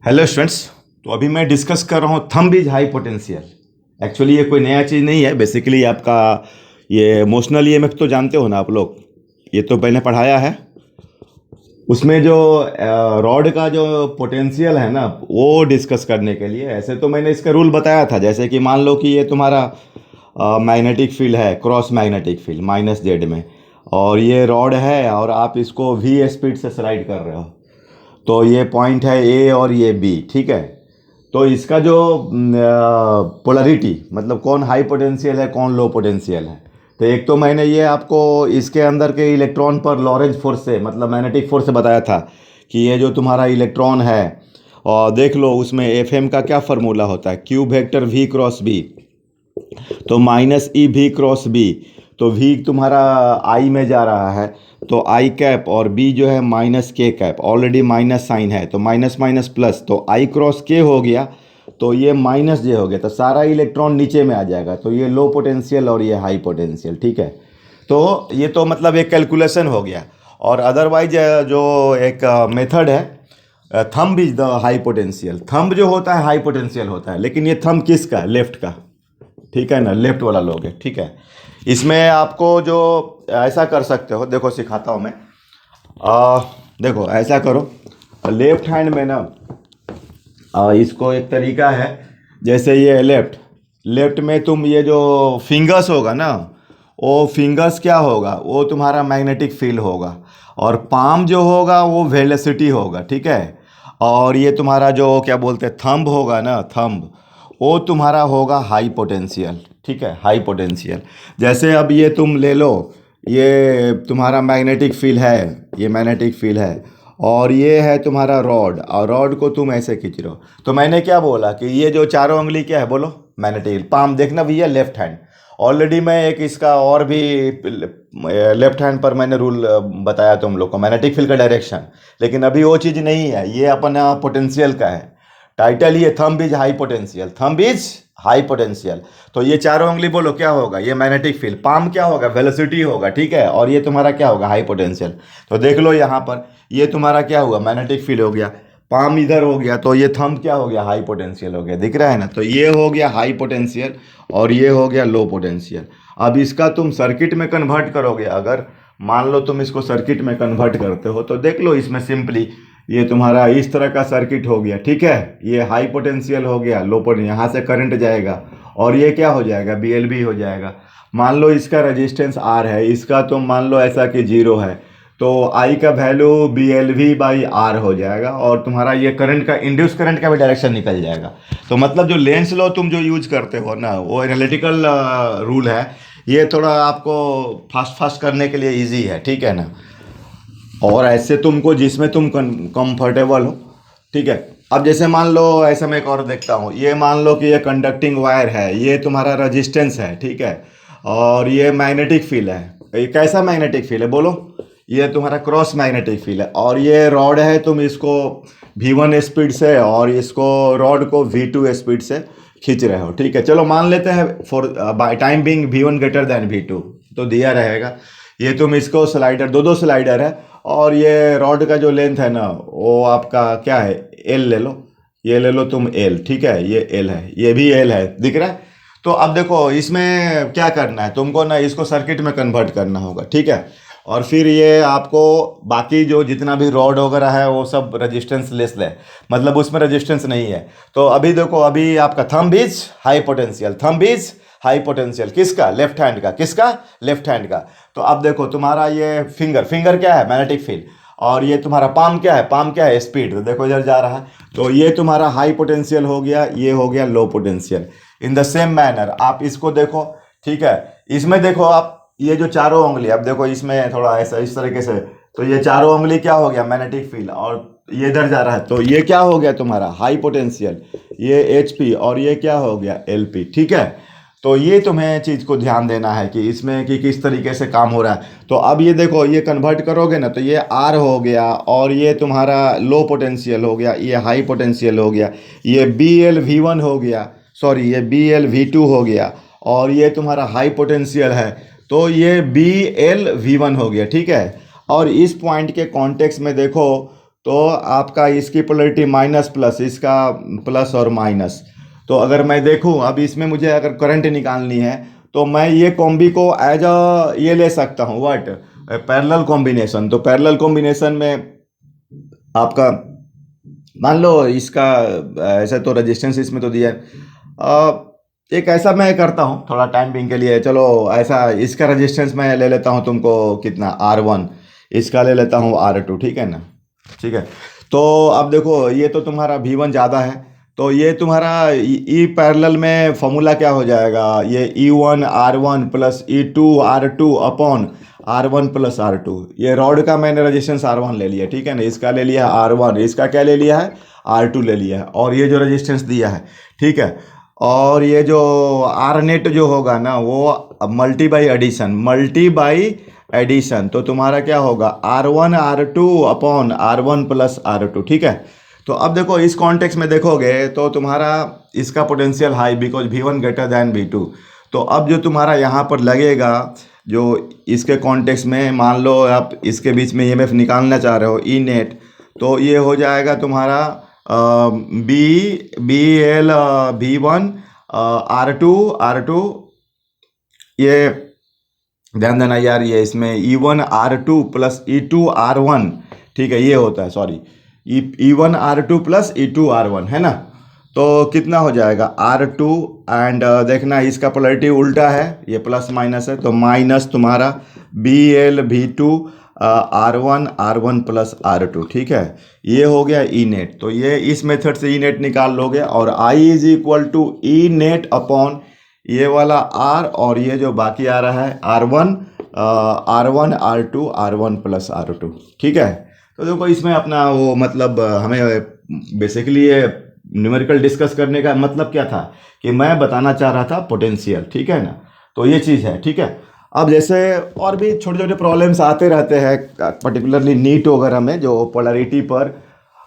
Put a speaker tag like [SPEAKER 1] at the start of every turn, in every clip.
[SPEAKER 1] Hello students. तो अभी मैं डिस्कस कर रहा हूँ thumb is high potential. Actually ये कोई नया चीज़ नहीं है। बेसिकली आपका ये इमोशनल ईएमएफ तो जानते हो ना आप लोग, ये तो पहले पढ़ाया है। उसमें जो रॉड का जो पोटेंशियल है ना, वो डिस्कस करने के लिए ऐसे तो मैंने इसका रूल बताया था। जैसे कि मान लो कि ये तुम्हारा मैग्नेटिक फील्ड है, cross magnetic field minus Z में, और ये रॉड है और आप इसको वी स्पीड से स्लाइड कर रहे हो। तो ये पॉइंट है ए और ये बी, ठीक है। तो इसका जो पोलरिटी मतलब कौन हाई पोटेंशियल है कौन लो पोटेंशियल है, तो एक तो मैंने ये आपको इसके अंदर के इलेक्ट्रॉन पर लॉरेंज फोर्स से मतलब मैग्नेटिक फोर्स से बताया था कि ये जो तुम्हारा इलेक्ट्रॉन है, और देख लो उसमें एफ एम का क्या फार्मूला होता है, Q vector V cross B, तो minus E V cross B. तो वी तुम्हारा आई में जा रहा है तो आई कैप, और बी जो है माइनस के कैप, ऑलरेडी माइनस साइन है तो माइनस माइनस प्लस, तो आई क्रॉस के हो गया तो ये माइनस जे हो गया, तो सारा इलेक्ट्रॉन नीचे में आ जाएगा। तो ये लो पोटेंशियल और ये हाई पोटेंशियल, ठीक है। तो ये तो मतलब एक कैलकुलेशन हो गया। और अदरवाइज जो एक मेथड है, thumb is the high potential. Thumb जो होता है हाई पोटेंशियल होता है, लेकिन ये थंब किसका, लेफ्ट का, ठीक है ना, लेफ्ट वाला लोग है, ठीक है। इसमें आपको जो ऐसा कर सकते हो, देखो सिखाता हूँ मैं। देखो ऐसा करो, लेफ्ट हैंड में ना इसको एक तरीका है, जैसे ये लेफ्ट लेफ्ट में तुम ये जो फिंगर्स होगा ना, वो फिंगर्स क्या होगा, वो तुम्हारा मैग्नेटिक फील्ड होगा, और पाम जो होगा वो वेलोसिटी होगा, ठीक है। और ये तुम्हारा जो क्या बोलते हैं थंब होगा ना, थंब वो तुम्हारा होगा हाई पोटेंशियल, ठीक है, हाई पोटेंशियल। जैसे अब ये तुम ले लो, ये तुम्हारा मैग्नेटिक फील्ड है, ये मैग्नेटिक फील्ड है, और ये है तुम्हारा रॉड, और रॉड को तुम ऐसे खींच रहे हो। तो मैंने क्या बोला कि ये जो चारों उंगली क्या है, बोलो, मैग्नेटिक पाम देखना भैया, लेफ्ट हैंड। ऑलरेडी मैं एक इसका और भी लेफ्ट हैंड पर मैंने रूल बताया तुम लोग को, मैग्नेटिक फील्ड का डायरेक्शन। लेकिन अभी वो चीज़ नहीं है, ये अपना पोटेंशियल का है। टाइटल ये thumb is high potential, thumb is high potential. तो ये चारों उंगली बोलो क्या होगा, ये मैग्नेटिक फील्ड, पाम क्या होगा, वेलोसिटी होगा, ठीक है, और ये तुम्हारा क्या होगा, हाई पोटेंशियल। तो देख लो यहाँ पर ये तुम्हारा क्या हुआ, मैग्नेटिक फील्ड हो गया, पाम इधर हो गया, तो ये थंब क्या हो गया, हाई पोटेंशियल हो गया, दिख रहा है ना। तो ये हो गया हाई पोटेंशियल और ये हो गया लो पोटेंशियल। अब इसका तुम सर्किट में कन्वर्ट करोगे, अगर मान लो तुम इसको सर्किट में कन्वर्ट करते हो, तो देख लो इसमें सिंपली ये तुम्हारा इस तरह का सर्किट हो गया, ठीक है। ये हाई पोटेंशियल हो गया, लो पोटेंशियल, यहाँ से करंट जाएगा और ये क्या हो जाएगा, BLB हो जाएगा। मान लो इसका रेजिस्टेंस R है, इसका तुम मान लो ऐसा कि 0 है, तो I का वैल्यू BLV/R हो जाएगा, और तुम्हारा ये करंट का, इंड्यूस करंट का भी डायरेक्शन निकल जाएगा। तो मतलब जो लेंस लो तुम जो यूज करते हो ना, वो एनालिटिकल रूल है। ये थोड़ा आपको फास्ट फास्ट करने के लिए ईजी है, ठीक है ना। और ऐसे तुमको जिसमें तुम कंफर्टेबल हो, ठीक है। अब जैसे मान लो ऐसा मैं एक और देखता हूँ, ये मान लो कि ये कंडक्टिंग वायर है, ये तुम्हारा रेजिस्टेंस है, ठीक है, और ये मैग्नेटिक फील्ड है। ये कैसा मैग्नेटिक फील्ड है बोलो, ये तुम्हारा क्रॉस मैग्नेटिक फील्ड है, और ये रॉड है, तुम इसको V1 स्पीड से और इसको रॉड को V2 स्पीड से खींच रहे हो, ठीक है। चलो मान लेते हैं for by time being V1 greater than V2, तो दिया रहेगा। ये तुम इसको स्लाइडर, दो स्लाइडर है, और ये रॉड का जो लेंथ है ना, वो आपका क्या है, L ले लो, ये ले लो तुम L, ठीक है, ये L है, ये भी L है, दिख रहा है। तो अब देखो इसमें क्या करना है तुमको ना, इसको सर्किट में कन्वर्ट करना होगा, ठीक है। और फिर ये आपको बाकी जो जितना भी रॉड वगैरह है वो सब रेजिस्टेंस लेस है, मतलब उसमें रेजिस्टेंस नहीं है। तो अभी देखो, अभी आपका thumb is high potential, thumb is high potential किसका, लेफ्ट हैंड का, किसका, लेफ्ट हैंड का। तो अब देखो तुम्हारा ये फिंगर, फिंगर क्या है, मैग्नेटिक फील्ड, और ये तुम्हारा पाम क्या है, पाम क्या है, स्पीड, तो देखो इधर जा रहा है। तो ये तुम्हारा हाई पोटेंशियल हो गया, ये हो गया low potential. In the same manner आप इसको देखो, ठीक है। इसमें देखो आप ये जो चारों उंगली, अब देखो इसमें थोड़ा ऐसा इस तरीके से, तो ये चारों उंगली क्या हो गया, मैग्नेटिक फील्ड, और ये इधर जा रहा है, तो ये क्या हो गया तुम्हारा हाई पोटेंशियल, ये HP, और ये क्या हो गया LP, ठीक है। तो ये तुम्हें चीज़ को ध्यान देना है कि इसमें कि किस तरीके से काम हो रहा है। तो अब ये देखो, ये कन्वर्ट करोगे ना, तो ये R हो गया, और ये तुम्हारा लो पोटेंशियल हो गया, ये हाई पोटेंशियल हो गया, ये BLV1 हो गया, सॉरी ये BLV2 हो गया, और ये तुम्हारा हाई पोटेंशियल है, तो ये BLV1 हो गया, ठीक है। और इस पॉइंट के कॉन्टेक्स्ट में देखो, तो आपका इसकी पोलरिटी माइनस प्लस, इसका प्लस और माइनस। तो अगर मैं देखूं अब इसमें मुझे अगर करंट निकालनी है तो मैं ये कॉम्बी को एज अ ये ले सकता हूँ, व्हाट, पैरेलल कॉम्बिनेशन। तो पैरेलल कॉम्बिनेशन में आपका मान लो इसका ऐसे तो रेजिस्टेंस इसमें तो दिया है, एक ऐसा मैं करता हूँ थोड़ा टाइम बिंग के लिए, चलो ऐसा इसका रेजिस्टेंस मैं ले लेता हूँ तुमको कितना, R1, इसका ले लेता हूँ R2, ठीक है ना, ठीक है। तो अब देखो ये तो तुम्हारा V1 ज़्यादा है, तो ये तुम्हारा ई पैरेलल में फॉर्मूला क्या हो जाएगा, ये E1 R1 plus E2 R2 upon R1 plus R2। ये रॉड का मैंने रेजिस्टेंस R1 ले लिया, ठीक है ना, इसका ले लिया R1, इसका क्या ले लिया है R2 ले लिया है, और ये जो रेजिस्टेंस दिया है, ठीक है। और ये जो आर नेट जो होगा ना वो मल्टी बाई एडिशन, तो तुम्हारा क्या होगा R1 R2 upon R1 plus R2, ठीक है। तो अब देखो इस कॉन्टेक्स्ट में देखोगे तो तुम्हारा इसका potential high because V1 greater than V2। तो अब जो तुम्हारा यहाँ पर लगेगा, जो इसके कॉन्टेक्स्ट में मान लो आप इसके बीच में EMF निकालना चाह रहे हो ई नेट, तो ये हो जाएगा तुम्हारा बी एल V1 R2, ये ध्यान देना यार, ये इसमें E1 R2 plus E2 R1, ठीक है, ये होता है, sorry, E1 R2 plus E2 R1 है ना। तो कितना हो जाएगा R2 एंड देखना इसका पोलरिटी उल्टा है, ये प्लस माइनस है, तो माइनस तुम्हारा BL V2 R1 plus R2, ठीक है। ये हो गया ई नेट। तो ये इस मेथड से ई नेट निकाल लोगे, और I is equal to E net upon ये वाला R, और ये जो बाकी आ रहा है R1 R2 R1 plus R2, ठीक है। तो देखो इसमें अपना वो मतलब हमें बेसिकली ये न्यूमेरिकल डिस्कस करने का मतलब क्या था कि मैं बताना चाह रहा था पोटेंशियल, ठीक है ना। तो ये चीज़ है, ठीक है। अब जैसे और भी छोटे छोटे प्रॉब्लम्स आते रहते हैं, पर्टिकुलरली नीट वगैरह में जो पोलरिटी पर,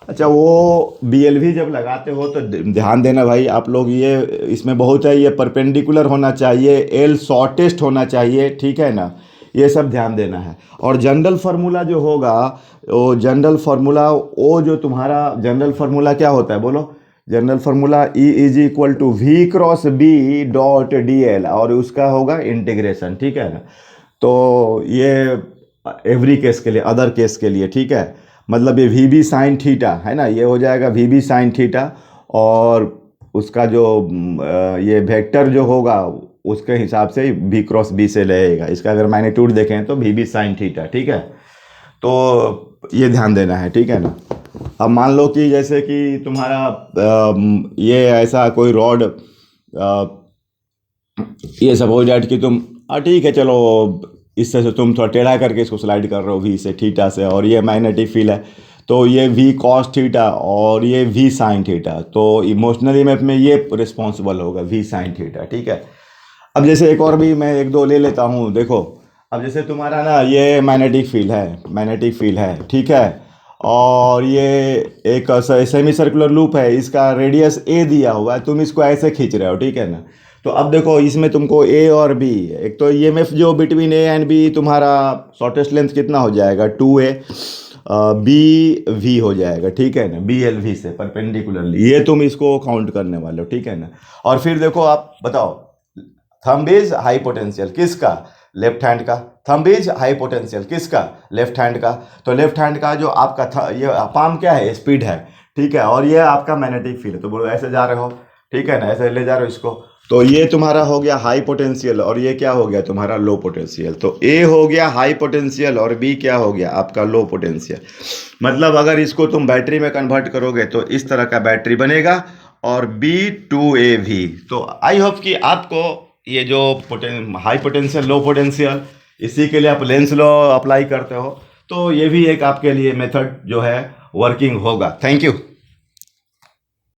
[SPEAKER 1] अच्छा वो BLV जब लगाते हो तो ध्यान देना भाई आप लोग, ये इसमें बहुत है, ये परपेंडिकुलर होना चाहिए, L शॉर्टेस्ट होना चाहिए, ठीक है ना, ये सब ध्यान देना है। और जनरल फार्मूला जो होगा, वो जनरल फार्मूला, वो जो तुम्हारा जनरल फार्मूला क्या होता है बोलो, general formula E is equal to V cross B dot DL, और उसका होगा इंटीग्रेशन, ठीक है ना। तो ये एवरी केस के लिए, अदर केस के लिए, ठीक है, मतलब ये VB साइन थीटा है ना, ये हो जाएगा VB साइन थीटा, और उसका जो ये वेक्टर जो होगा उसके हिसाब से V क्रॉस B से लेगा, इसका अगर मैग्नीट्यूड देखें तो VB साइन थीटा, ठीक है। तो ये ध्यान देना है, ठीक है ना। अब मान लो कि जैसे कि तुम्हारा ये ऐसा कोई रॉड, ये सपोज दैट कि तुम ठीक है चलो इससे से तुम थोड़ा टेढ़ा करके इसको स्लाइड कर रहे हो V से थीटा से, और ये मैग्नेटिक फील्ड है, तो ये V कॉस थीटा और ये V साइन थीटा, तो इमोशनल EMF में ये रिस्पॉन्सिबल होगा V साइन थीटा, ठीक है। अब जैसे एक और भी मैं एक दो ले लेता हूँ, देखो अब जैसे तुम्हारा ना ये मैग्नेटिक फील्ड है, ठीक है, और ये एक सेमी सर्कुलर लूप है, इसका रेडियस A दिया हुआ है, तुम इसको ऐसे खींच रहे हो, ठीक है ना। तो अब देखो इसमें तुमको A और B, एक तो EMF जो बिटवीन A एंड B तुम्हारा शॉर्टेस्ट लेंथ कितना हो जाएगा 2A, BV हो जाएगा, ठीक है ना, BLV से परपेंडिकुलरली, ये तुम इसको काउंट करने वाले हो, ठीक है ना। और फिर देखो आप बताओ, थंब इज हाई पोटेंशियल किसका, लेफ्ट हैंड का, थंब इज हाई पोटेंशियल किसका, लेफ्ट हैंड का। तो लेफ्ट हैंड का जो आपका ये पाम क्या है, स्पीड है, ठीक है, और ये आपका मैग्नेटिक फील्ड है, तो बोलो ऐसे जा रहे हो, ठीक है ना, ऐसे ले जा रहे हो इसको, तो ये तुम्हारा हो गया हाई पोटेंशियल, और ये क्या हो गया तुम्हारा लो पोटेंशियल। तो A हो गया हाई पोटेंशियल और B क्या हो गया आपका लो पोटेंशियल। मतलब अगर इसको तुम बैटरी में कन्वर्ट करोगे तो इस तरह का बैटरी बनेगा, और B2AV। तो आई होप कि आपको ये जो हाई पोटेंशियल लो पोटेंशियल, इसी के लिए आप लेंस लॉ अप्लाई करते हो, तो ये भी एक आपके लिए मेथड जो है वर्किंग होगा। Thank you.